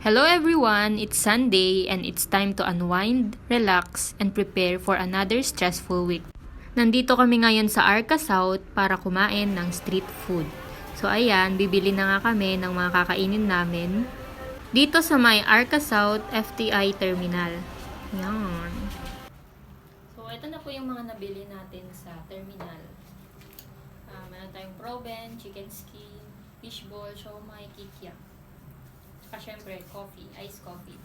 Hello everyone, it's Sunday and it's time to unwind, relax, and prepare for another stressful week. Nandito kami ngayon sa Arca South para kumain ng street food. So ayan, bibili na nga kami ng mga kakainin namin dito sa may Arca South FTI Terminal. Yan. So ito na po yung mga nabili natin sa terminal. Meron tayong proben, chicken skin, fishball, siomai, kikiam. Saka syempre, coffee, iced coffee.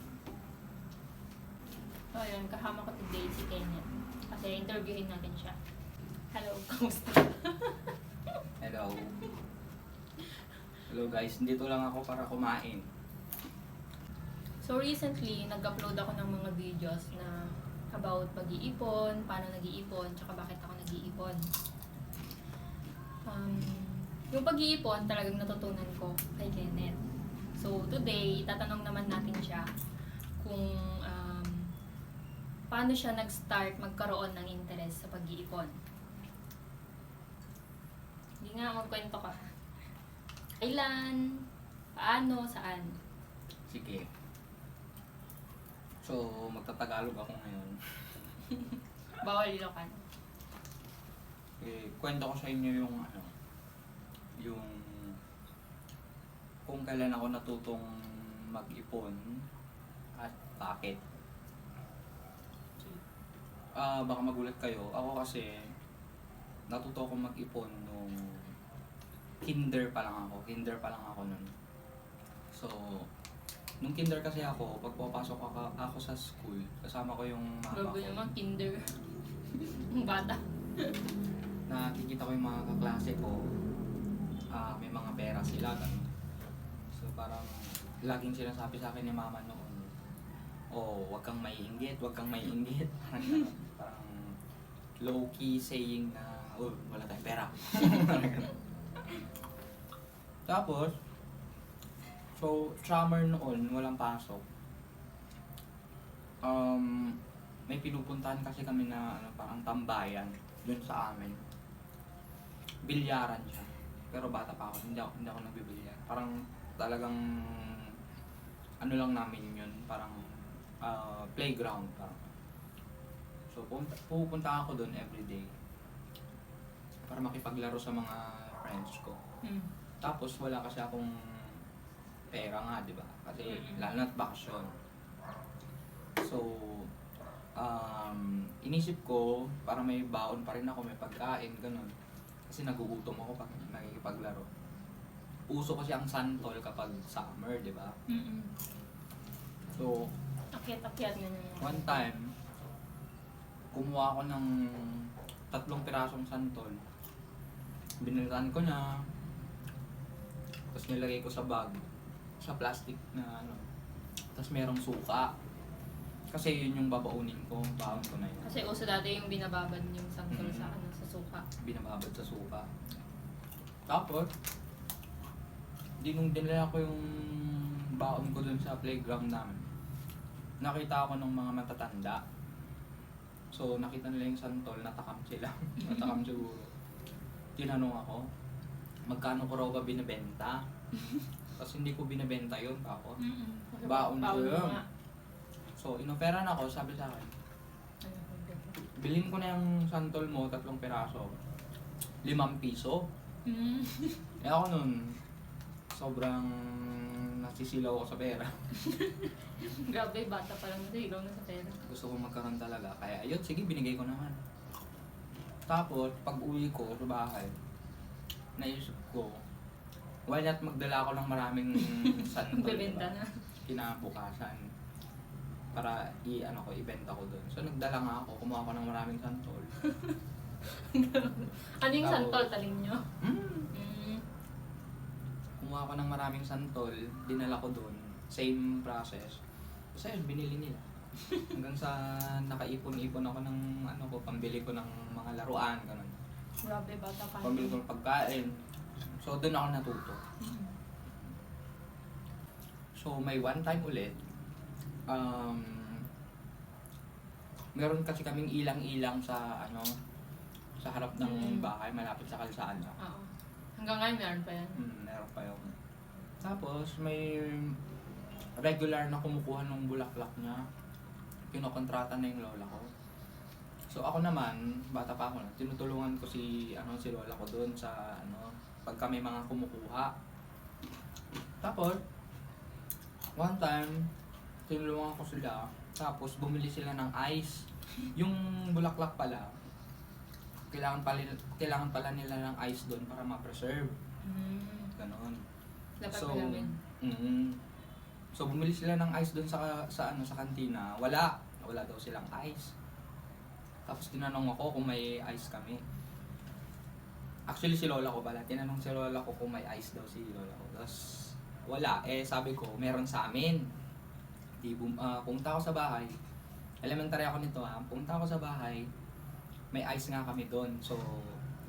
So, ayun, kasama ko today si Kenneth. Kasi interviewin natin siya. Hello, kamusta? Hello. Hello guys, dito lang ako para kumain. So, recently, nag-upload ako ng mga videos na about pag-iipon, paano nag-iipon, tsaka bakit ako nag-iipon. Yung pag-iipon, talagang natutunan ko kay Kenneth. So, today, tatanong naman natin siya kung paano siya nag-start magkaroon ng interest sa pag-iipon. Hindi nga, magkwento ka. Kailan? Paano? Saan? Sige. So, magtatagalog ako ngayon. Bawal Ilocano. Kwento ko sa inyo yung yung kung kailan ako natutong mag-ipon at bakit. Baka magulat kayo. Ako kasi natuto ako mag-ipon nung kinder pa lang ako. Kinder pa lang ako nun. So, nung kinder kasi ako, pag pupasok ako sa school, kasama ko yung mama Bago ko. naman, kinder. Yung bata. Nakikita ko yung mga kaklase ko, may mga pera sila, ganun. So parang laging sinasabi sa akin ni mama noon, wag kang maiinggit, wag kang maiinggit. Parang ganun. Parang low-key saying na, wala tayong pera. Parang ganun. Tapos, so summer noon, walang pasok. May pinupuntahan kasi kami na parang tambayan dun sa amin. Bilyaran siya. Pero bata pa ako, hindi ako nagbibilyar. Parang talagang lang namin yun, parang playground parang. So pupunta ako doon everyday para makipaglaro sa mga friends ko. Tapos wala kasi akong pera nga, di ba? Kasi lalo na't bakasyon. So inisip ko para may baon pa rin ako, may pagkain, ganun. Kasi nagugutom ako pag nakikipaglaro. Uso kasi ang santol kapag summer, di ba? So, Akyat-akyat na naman. one time, kumuha ako ng 3 pirasong santol. Binilitan ko na. Tapos nilagay ko sa bag. Sa plastic na Tapos merong suka. Kasi yun yung babaunin ko. Baon ko na yun. Kasi uso dati yung binababad yung sangkol sa sa suka. Binababad sa suka. Tapos, nung dinala ko yung baon ko dun sa playground namin, nakita ako ng mga matatanda. So, nakita nila yung santol, natakam sila. Natakam siguro. Tinanong ako, magkano ko raw ba binibenta? Kasi hindi ko binibenta yun, ako. Baon ko yun. So, inoperan ako, sabi sa akin, bilhin ko na yung santol mo, 3 piraso. 5 piso. Eh ako nun, sobrang nasisilaw ako sa pera. Grabe, bata pa lang nasilaw na sa pera. Gusto ko magkaroon talaga. Kaya ayun, sige, binigay ko naman. Tapos, pag uwi ko sa bahay, naisip ko, why not magdala ako ng maraming santol, Bebenta diba? na. Kinabukasan. Para ibenta ko doon. So, nagdala nga ako, kumuha ko ng maraming santol. Ano yung santol taling nyo? Kumuha ko ng maraming santol, dinala ko doon. Same process. Kasi yun, binili nila. Hanggang sa nakaipon-ipon ako ng pambili ko ng mga laruan, ganun. Grabe, bata pa. Pambili ko ng pagkain. So, doon ako natuto. So, may one time ulit, meron kasi kaming ilang-ilang sa sa harap ng bahay, malapit sa kalsada. Oo. Hanggang ngayon meron pa yan. Meron pa yun. Tapos may regular na kumukuha ng bulaklak niya. Kinokontrata na yung lola ko. So ako naman, bata pa ako na, tinutulungan ko si lola ko doon sa pag kami mga kumukuha. Tapos one time, tinulungan ko sila, tapos bumili sila ng ice. Yung bulaklak pala, kailangan pala nila ng ice doon para ma-preserve. Ganon. Dapat So, pala din. So bumili sila ng ice doon sa kantina. Wala daw silang ice. Tapos tinanong ako kung may ice kami. Actually si lola ko pala, tinanong si lola ko kung may ice daw si lola ko. Tapos wala, sabi ko meron sa amin. Pumunta ako sa bahay. Elementary ako nito pumunta ako sa bahay. May ice nga kami doon. So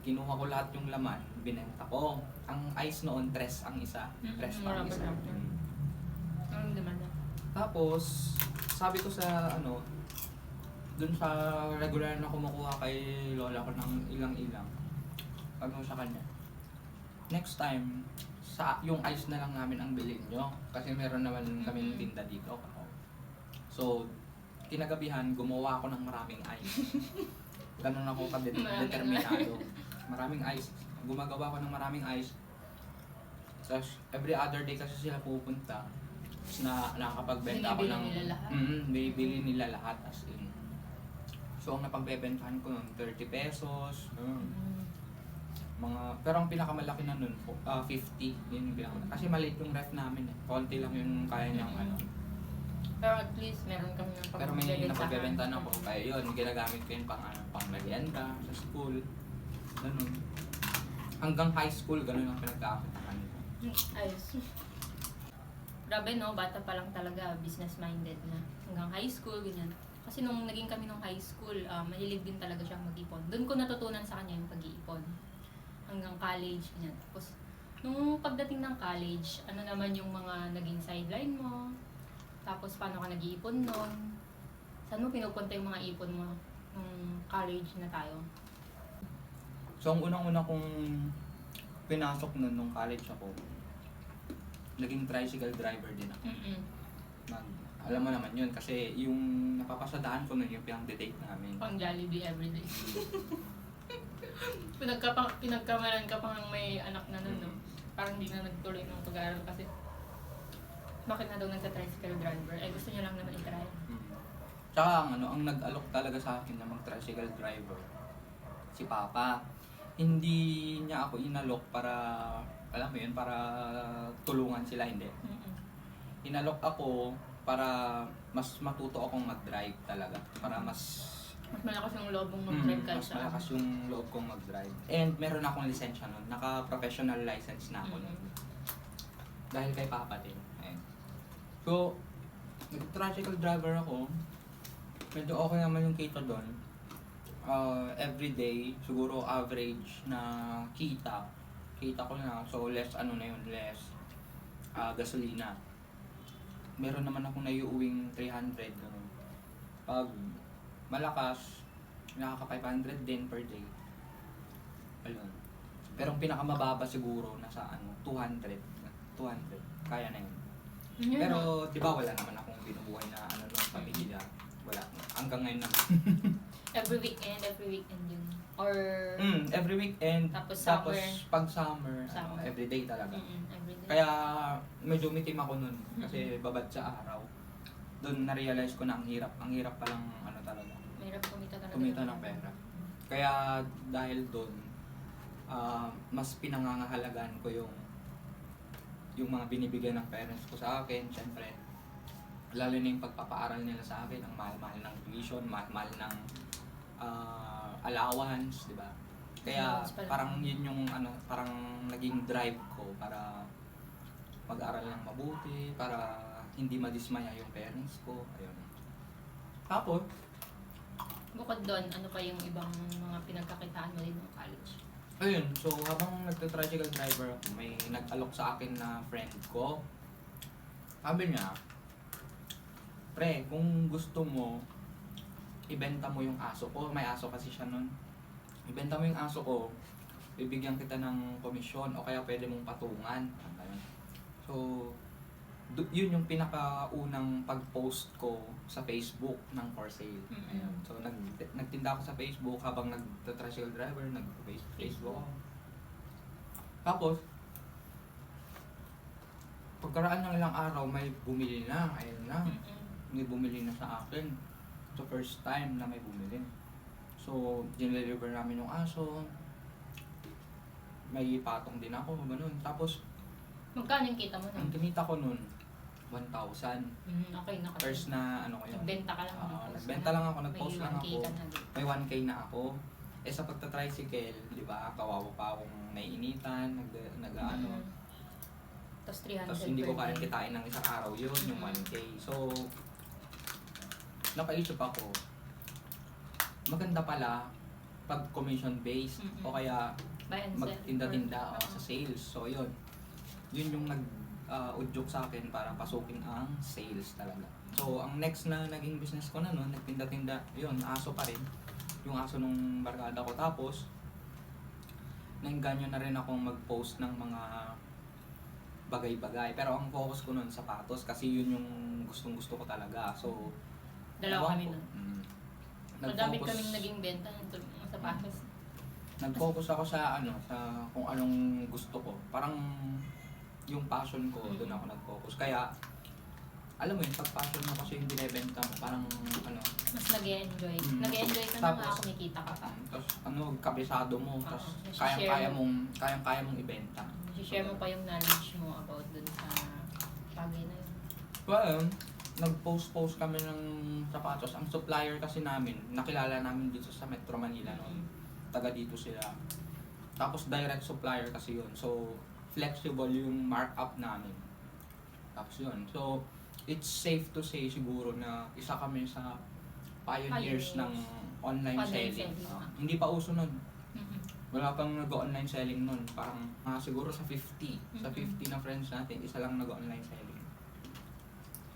kinuha ko lahat yung laman, binenta ko. Ang ice noon, tres ang isa. Tres pa ang isa. Ang naman na. Tapos, sabi ko sa dun sa regular na kumukuha kay lola ko ng ilang-ilang, sabi ko sa kanya, next time, yung ice na lang namin ang bilhin nyo. Kasi meron naman kaming tinda dito. So, kinagabihan, gumawa ako ng maraming ice. Ganun ako determinado. Maraming ice. Gumagawa ako ng maraming ice. Tapos, every other day kasi sila pupunta. Tapos nakakapagbenta ako ng... Binibili nila lahat? Binibili nila lahat as in. So, ang napagbebentahan ko nun, 30 pesos. Pero ang pinakamalaki na nun, 50. Yun yung pinakamalaki. Kasi maliit yung ref namin eh. Konti lang yung kaya niyang Pero at least meron kami ng Pero may napagbebenta na ako. Kaya yun, ginagamit ko yun pang merienda sa school. Ganun. Hanggang high school, ganun ang pinagkakakitaan ko. Ayos. Grabe no, bata pa lang talaga, business-minded na. Hanggang high school, ganyan. Kasi nung naging kami nung high school, mahilig din talaga siyang mag-ipon. Doon ko natutunan sa kanya yung pag-iipon. Hanggang college, ganyan. Tapos, nung pagdating ng college, ano naman yung mga naging sideline mo? Tapos, paano ka nag-iipon nun? Saan mo pinupunta yung mga ipon mo nung college na tayo? So, ang unang-una kong pinasok nun nung college ako, naging tricycle driver din ako. Alam mo naman yun, kasi yung napapasadahan ko nun yung pinang-date namin. Pang Jollibee everyday. Pinagkamalan ka pang may anak na nun, no? Parang hindi na nagtuloy ng pag-aaral kasi bakit na daw nagsa-tricycle driver? Gusto niya lang naman i-try. Tsaka ang nag-alok talaga sa akin na mag-tricycle driver, si Papa. Hindi niya ako inalok para, alam mo yun, para tulungan sila, hindi. Inalok ako para mas matuto akong mag-drive talaga. Para mas malakas yung loob mong mag-drive kahit mas saan. malakas yung loob kong mag-drive. And meron akong lisensya nun. Naka-professional license na ako nun. Dahil kay Papa din. Ayan. So, nag-tricycle driver ako. Medyo okay naman yung kita doon. Everyday, siguro average na kita ko na. So, less gasolina. Meron naman akong naiuwing 300. Ganun. Pag malakas, nakaka-500 din per day. Ayun. Pero ang pinakamababa siguro nasa 200. Kaya na yun. Pero, di ba wala naman akong binubuhay na nung pamilya. Wala. Hanggang ngayon naman. Every weekend yun. Or... every weekend. Tapos summer. Pag summer. Everyday talaga. Everyday. Kaya medyo umitim ako nun. Kasi babad sa araw. Doon na-realize ko na ang hirap. Ang hirap palang talaga. Mahirap kumita talaga. Kumita ng pera. Kaya dahil doon, mas pinangangahalagan ko yung mga binibigyan ng parents ko sa akin. Siyempre, lalo na yung pagpapaaral nila sa akin. Ang mahal-mahal ng tuition, mahal-mahal ng allowance, di ba? Kaya parang yun yung parang naging drive ko para mag-aral ng mabuti, para hindi madismaya yung parents ko. Ayun. Tapos, bukod doon, ano pa yung ibang mga pinagkakitaan mo din ng college? ayun, so habang nagta-tricycle driver ako, may nag-alok sa akin na friend ko. Sabi niya, pre, kung gusto mo, ibenta mo yung aso ko. May aso kasi siya nun. Ibenta mo yung aso ko, bibigyan kita ng komisyon o kaya pwede mong patungan. So, Yun yung pinakaunang pag-post ko sa Facebook ng for sale. Ayun. So nagtinda ako sa Facebook habang nag-tricycle driver, nag-Facebook ako. Tapos, pagkaraan ng ilang araw, may bumili na. Ayun na. May bumili na sa akin. So first time na may bumili. So, dineliver namin yung aso. May patong din ako, ganun. Tapos, Magkano yung kita mo ang nun? kinita ko nun, 1,000. Okay na kasi. First na ano ko yun. Nagbenta ka lang. Nagbenta lang ako, nag-post lang ako. Ka na, di ba? May 1K na ako. Eh sa pagta-tricycle, di ba, kawawa pa akong naiinitan, nag-ano. Tapos 300 Tapos hindi ko per kaya day. kitain ng isang araw yun, yung 1K. So, napaisip ako, maganda pala pag commission-based o kaya Buy and sell. magtinda-tinda Or- sa sales. So, yun. Yun yung udyok sa akin para pasukin ang sales talaga. So, ang next na naging business ko na nun, nagtinda-tinda, yun, aso pa rin. Yung aso nung barkada ko. Tapos, nainganyo na rin akong mag-post ng mga bagay-bagay. Pero ang focus ko nun, sapatos, kasi yun yung gustong-gusto ko talaga. So, Dalawa ewan kami ko. nun. Madami kaming naging benta ng sapatos. Nag-focus ako sa sa kung anong gusto ko. Parang yung passion ko, doon ako nag-focus. Kaya, alam mo yun, pag passion mo kasi yung binibenta mo, parang Mas nag-e-enjoy. Mm. Nag-e-enjoy ka na nga, Tapos, kumikita ka pa. tapos kabisado mo, Oo, tapos nasi-share kayang-kaya mong ibenta. I-share mo pa yung knowledge mo about dun sa bagay na yun. Well, nag-post kami ng sapatos. Ang supplier kasi namin, nakilala namin dito sa Metro Manila noon. Taga dito sila. Tapos direct supplier kasi yun. So, flexible yung markup namin. Tapos yun. So, it's safe to say siguro na isa kami sa pioneers ng online selling. selling. Hindi pa uso nun. Wala pang nag-online selling nun. Parang siguro sa 50. Sa 50 na friends natin, isa lang nag-online selling.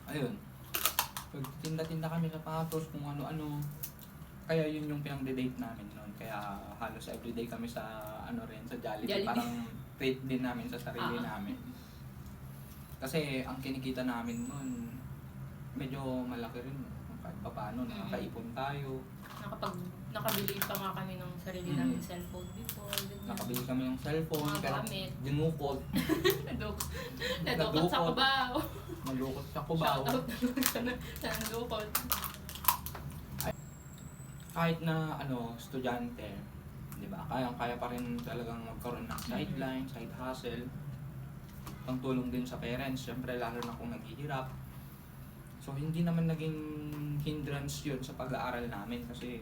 Ayun. Tinda-tinda kami sa patos, kung ano-ano. Kaya yun yung pinang-date namin noon. Kaya halos everyday kami sa sa Jollibee. Jollibee. Parang treat din namin sa sarili namin. Kasi ang kinikita namin noon, medyo malaki rin. Kahit pa paano, nakakaipon tayo. Nakabili pa nga kami ng sarili namin cellphone before. Ganyan. Nakabili kami ng cellphone, Mga pero gamit. dinukot. Nadukot sa Cubao. Nalukot sa Cubao. Shoutout sa nadukot. Kahit na estudyante, 'di ba? Kaya pa rin talagang magkaroon ng sideline, side hustle. Pangtulong din sa parents, syempre lalo na kung naghihirap. So hindi naman naging hindrance 'yun sa pag-aaral namin kasi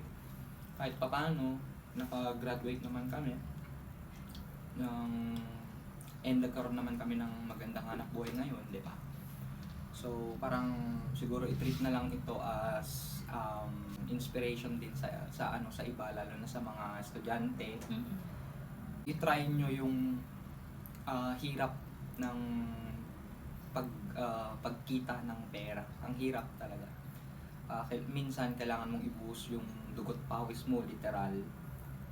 kahit papaano naka-graduate naman kami. And nagkaroon naman kami ng magandang hanap buhay ngayon, 'di ba? So parang siguro i-treat na lang ito as inspiration din sa iba, lalo na sa mga estudyante. I-try nyo yung hirap ng pagkita ng pera. Ang hirap talaga. Minsan kailangan mong ibuhos yung dugot pawis mo, literal.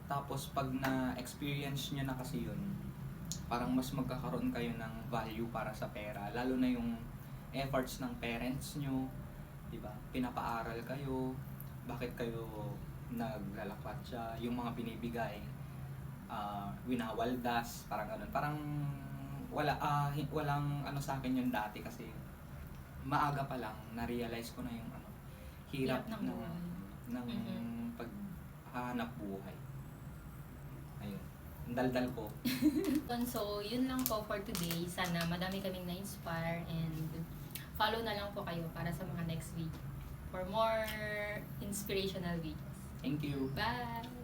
Tapos pag na-experience nyo na kasi yun, parang mas magkakaroon kayo ng value para sa pera. Lalo na yung efforts ng parents nyo, diba? Pinapaaral kayo, bakit kayo naglalakwatsa, yung mga binibigay, winawaldas, parang ganun. Parang walang sa akin yun dati kasi maaga pa lang na-realize ko na yung hirap ng paghahanap buhay. Ayun. Ang daldal ko. So, yun lang po for today. Sana madami kaming na-inspire and follow na lang po kayo para sa mga next video for more inspirational videos. Thank you. Bye!